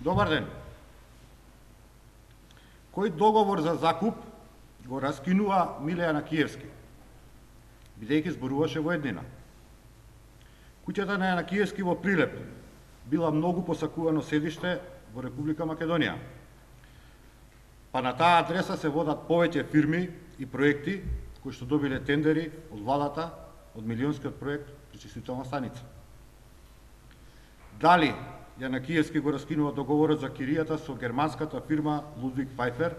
Добар ден. Кој договор за закуп го раскинува Миле Јанакиевски, бидејќи зборуваше во еднина? Куќата на Јанакиевски во Прилеп била многу посакувано седиште во Република Македонија. Па на таа адреса се водат повеќе фирми и проекти кои што добиле тендери од владата од милионскиот проект пречистителна станица. Дали Јанакиевски го раскинува договорот за киријата со германската фирма Лудвиг Пфајфер,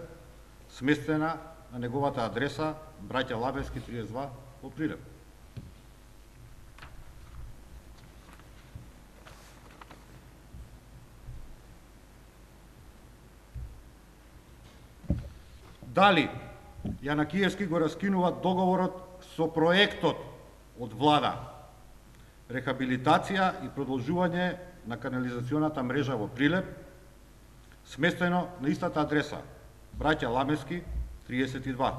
сместена на неговата адреса Браќа Лабевски 32 во Прилеп? Дали Јанакиевски го раскинува договорот со проектот од влада рехабилитација и продолжување на канализационата мрежа во Прилеп, сместено на истата адреса Браќа Ламевски 32.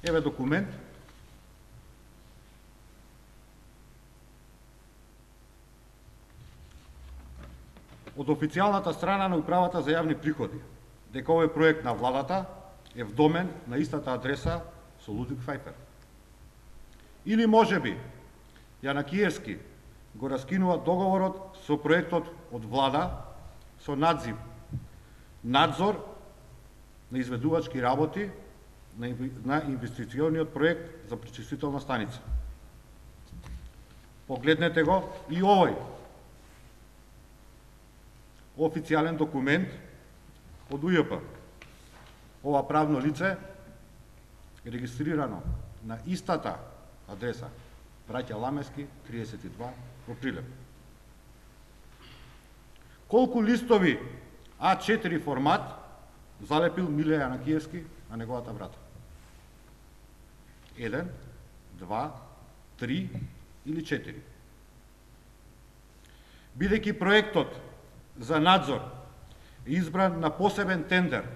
Еве документ. Од официјалната страна на Управата за јавни приходи, дека овој проект на владата е вдомен на истата адреса со Лудвиг Пфајфер. Или можеби Јанакиевски го раскинува договорот со проектот од влада со надзив надзор на изведувачки работи на инвестициониот проект за пречистителна станица. Погледнете го и овој официјален документ од УЈП. Ова правно лице е регистрирано на истата адреса Браќа Ламевски 32 во Прилеп. Колку листови А4 формат залепил Миле Јанакиевски на неговата врата? 1, 2, 3 или 4? Бидејќи проектот за надзор е избран на посебен тендер,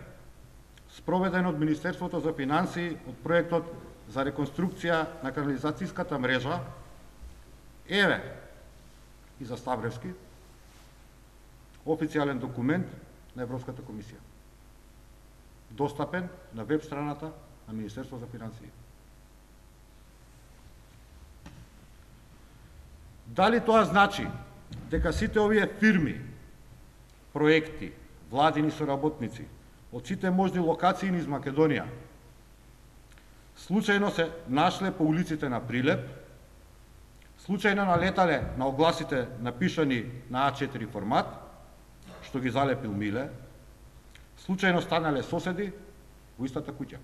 спроведен од Министерството за финансии од проектот за реконструкција на канализацијската мрежа, еве и за Ставревски, официјален документ на Европската комисија, достапен на веб страната на Министерство за финансии. Дали тоа значи дека сите овие фирми, проекти, владини соработници од сите можни локации низ Македонија случајно се нашле по улиците на Прилеп, случајно налетале на огласите напишани на А4 формат, што ги залепил Миле, случајно станале соседи во истата куќа.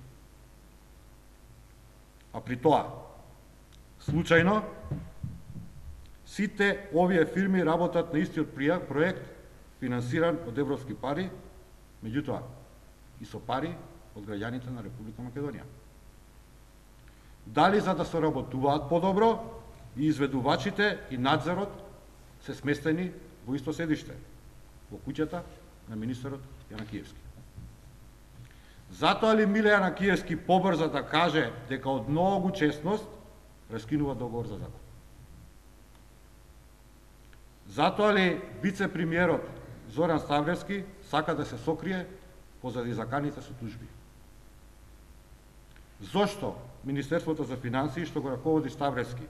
А при тоа, случајно, сите овие фирми работат на истиот проект, финансиран од европски пари, меѓутоа и со пари од граѓаните на Република Македонија. Дали за да соработуваат подобро и изведувачите и надзорот се сместени во исто седиште, во куќата на министерот Јанакиевски? Затоа ли Миле Јанакиевски побрза да каже дека од многу честност раскинува договор за закуп? Затоа ли вице-премиерот Зоран Ставревски сака да се сокрие позади заканите со тужби? Зошто Министерството за финансии, што го раководи Ставревски,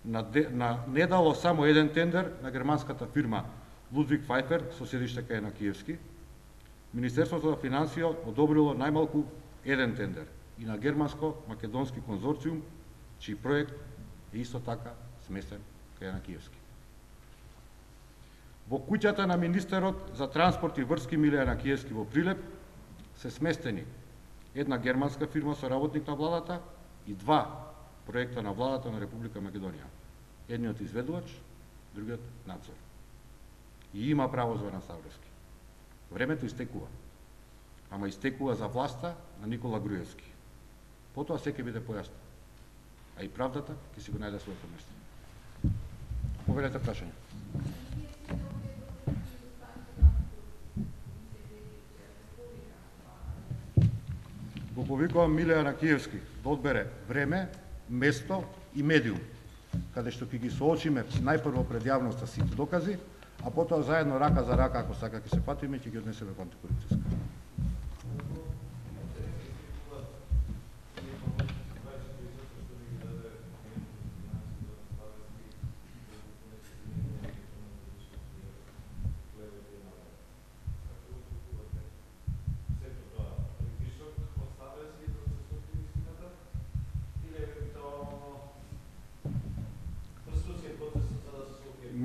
не дало само еден тендер на германската фирма Лудвиг Пфајфер со седиште кај Јанакиевски? Министерството за финансии одобрило најмалку еден тендер и на германско-македонски конзорциум, чиј проект е исто така сместен кај Јанакиевски. Во куќата на министерот за транспорт и врски Миле Јанакиевски во Прилеп се сместени една германска фирма соработник на владата и два проекта на владата на Република Македонија. Едниот изведувач, другиот надзор. И има право Зоран Ставревски. Времето истекува. Ама истекува за власта на Никола Груевски. Потоа се ќе биде појасно. А и правдата ќе си го најде своето место. Повелете прашање. Го повикувам Миле Јанакиевски да одбере време, место и медиум, каде што ќе ги соочиме најпрво пред јавноста сите докази, а потоа заедно рака за рака, ако сака ќе се патиме, ќе ги однесеме во антикорупцијска.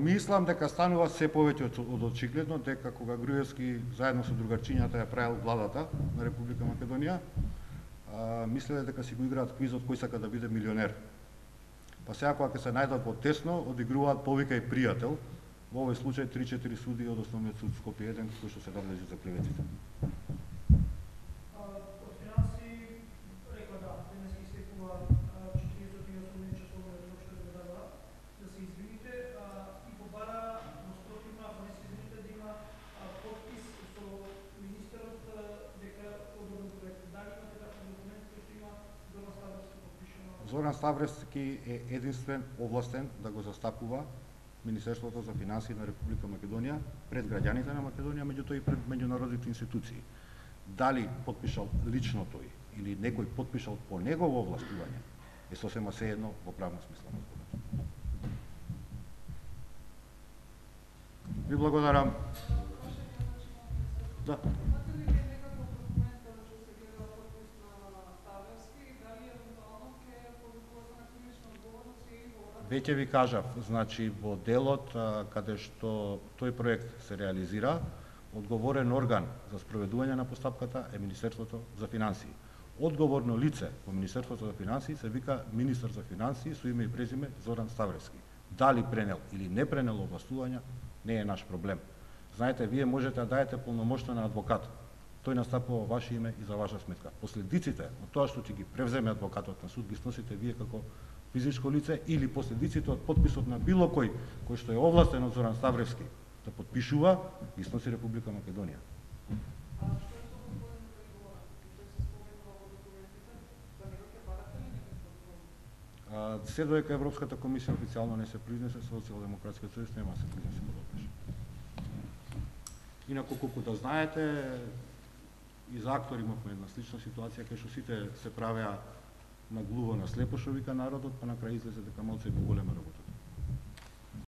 Мислам дека станува се повеќе од очигледно дека кога Груевски заедно со другарчињата ја правил владата на Република Македонија, мислеле дека си го играат квизот кој сака да биде милионер. Па сега кога ќе се најдат во тесно, одигруваат повика и пријател, во овој случај 3-4 суди од Основниот суд Скопје 1 кои што се надлежни за клеветите. Зоран Ставревски е единствен овластен да го застапува Министерството за финансии на Република Македонија пред граѓаните на Македонија, меѓутоа и пред меѓународните институции. Дали потпишал лично тој или некој потпишал по негово овластување е сосема сеедно во правна смисла на зборот. Ви благодарам. Да. Веќе ви кажав, значи во делот каде што тој проект се реализира, одговорен орган за спроведување на постапката е Министерството за финансии. Одговорно лице во Министерството за финансии се вика министар за финансии со име и презиме Зоран Ставревски. Дали пренел или не пренел овластувања не е наш проблем. Знаете, вие можете да даете полномошно на адвокат. Тој настапува ваше име и за ваша сметка. Последиците од тоа што ќе ги превземе адвокатот на суд ги сносите вие како физичко лице или последиците од подписот на било кој што е овластен од Зоран Ставревски да подпишува, ги сноси Република Македонија. Се додека Европската комисија официјално не се признесе, Социјалдемократскиот сојуз нема да се признесе по тоа прашање. Инаку, колку да знаете, и за актори имавме една слична ситуација кај што сите се правеа на глуво на слепо, што вика народот, па на крај излезе дека малце е поголема работа.